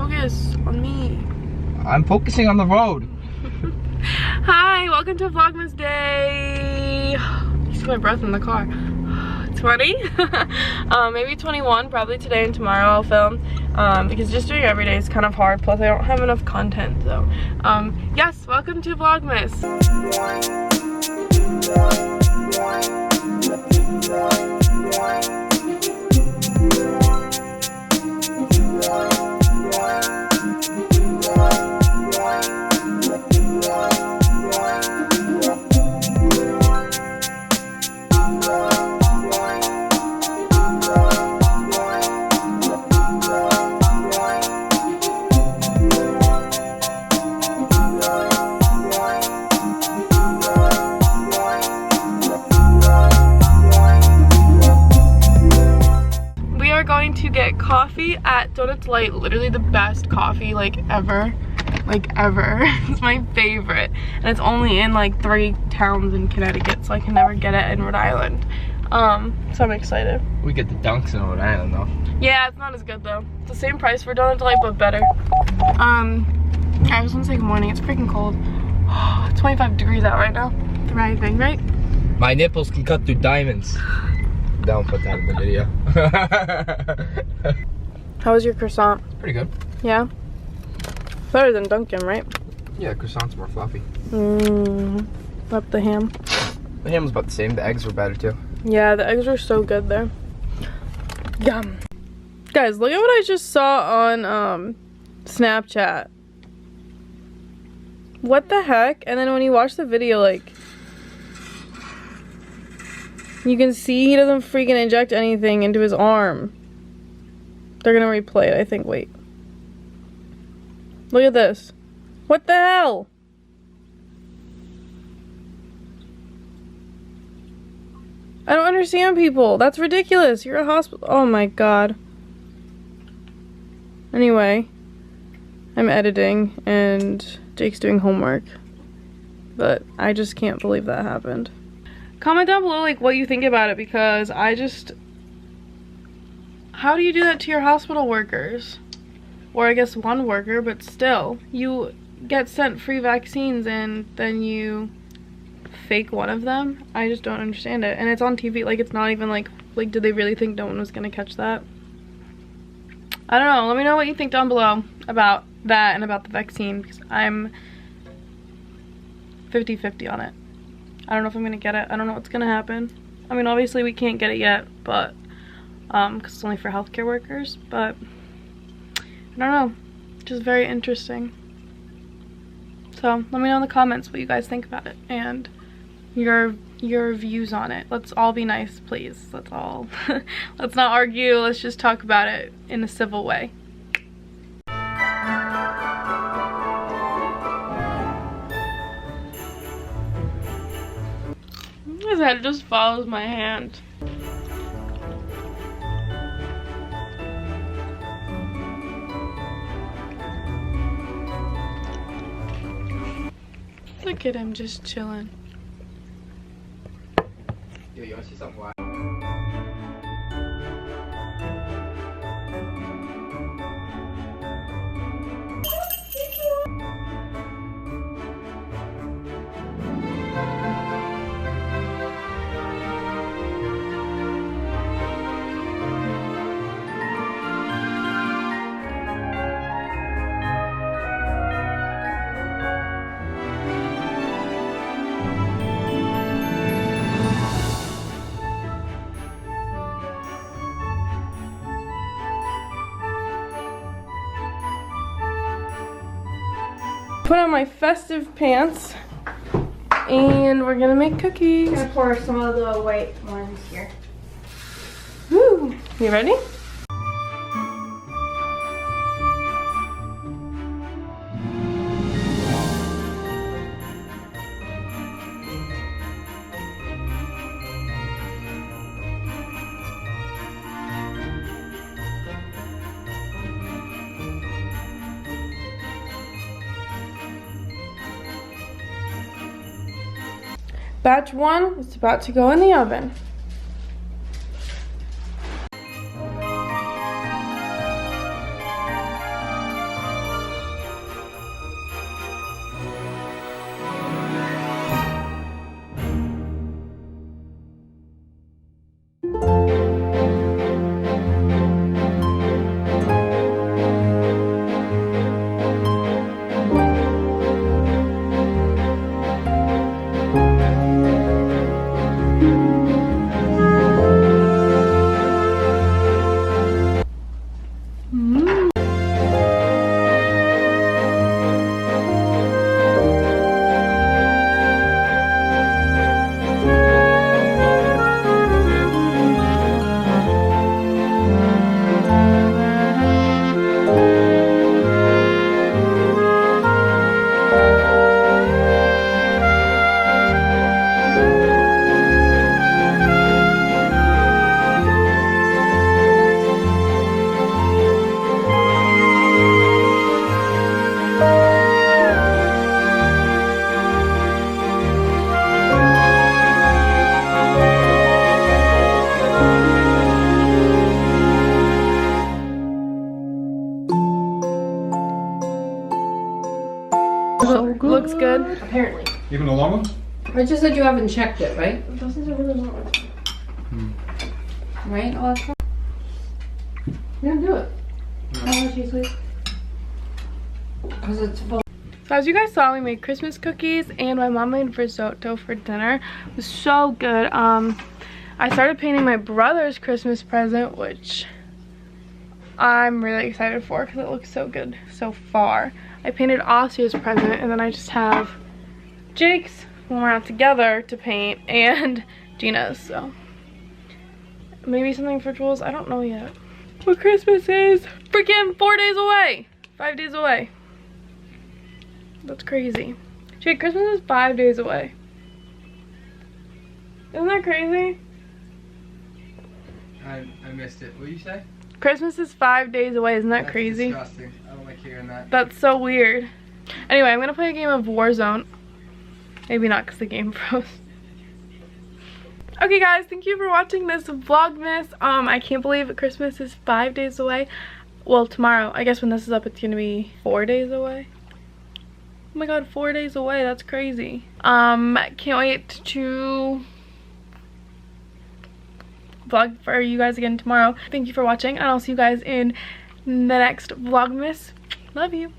Focus on me. I'm focusing on the road. Hi, welcome to Vlogmas Day. You see my breath in the car. 20? Maybe 21, probably today and tomorrow I'll film. Because just doing every day is kind of hard, plus I don't have enough content, so. Yes, welcome to Vlogmas. To get coffee at Donut Delight, literally the best coffee like ever. It's my favorite, and it's only in like 3 towns in Connecticut, so I can never get it in Rhode Island. So I'm excited. We get the dunks in Rhode Island though. Yeah, it's not as good though. It's the same price for Donut Delight but better. I just want to say good morning. It's freaking cold. It's 25 degrees out right now. Thriving, right? My nipples can cut through diamonds. Don't put that in the video. How was your croissant? Pretty good. Yeah? Better than Dunkin', right? Yeah, croissant's more fluffy. Up the ham. The ham was about the same. The eggs were better too. Yeah, the eggs are so good there. Yum. Guys, look at what I just saw on Snapchat. What the heck? And then when you watch the video, like, you can see he doesn't freaking inject anything into his arm. They're gonna replay it, I think. Wait. Look at this. What the hell? I don't understand, people. That's ridiculous. You're a hospital. Oh my god. Anyway. I'm editing and Jake's doing homework. But I just can't believe that happened. Comment down below like what you think about it, because I just, how do you do that to your hospital workers? Or I guess one worker, but still, you get sent free vaccines and then you fake one of them. I just don't understand it. And it's on TV, like it's not even like did they really think no one was gonna catch that? I don't know. Let me know what you think down below about that and about the vaccine, because I'm 50-50 on it. I don't know if I'm gonna get it. I don't know what's gonna happen. I mean, obviously we can't get it yet, but because it's only for healthcare workers, but I don't know. Just very interesting. So let me know in the comments what you guys think about it and your views on it. Let's all be nice, please. Let's all let's not argue. Let's just talk about it in a civil way. His head just follows my hand. Look at him just chilling. Yo, you wanna see something wild? Put on my festive pants and we're gonna make cookies. I'm gonna pour some of the white ones here. Woo! You ready? Batch 1 is about to go in the oven. So good. Looks good. Apparently. Even the long one? I just said you haven't checked it, right? This is a really long one. Right? Oh, that's right. Yeah, do it. How much you sweet? Because it's full. So as you guys saw, we made Christmas cookies and my mom made risotto for dinner. It was so good. I started painting my brother's Christmas present, which I'm really excited for because it looks so good so far. I painted Asia's present, and then I just have Jake's when we're out together to paint, and Gina's, so maybe something for Jules. I don't know yet. But Christmas is freaking 4 days away. 5 days away. That's crazy. Jake, Christmas is 5 days away. Isn't that crazy? I missed it. What did you say? Christmas is 5 days away. Isn't that That's crazy? disgusting. I don't like hearing that. That's so weird. Anyway, I'm gonna play a game of Warzone. Maybe not because the game froze. Okay guys, thank you for watching this Vlogmas. I can't believe Christmas is 5 days away. Well, tomorrow. I guess when this is up, it's gonna be 4 days away. Oh my god, 4 days away. That's crazy. Can't wait to vlog for you guys again tomorrow. Thank you for watching, and I'll see you guys in the next Vlogmas. Love you.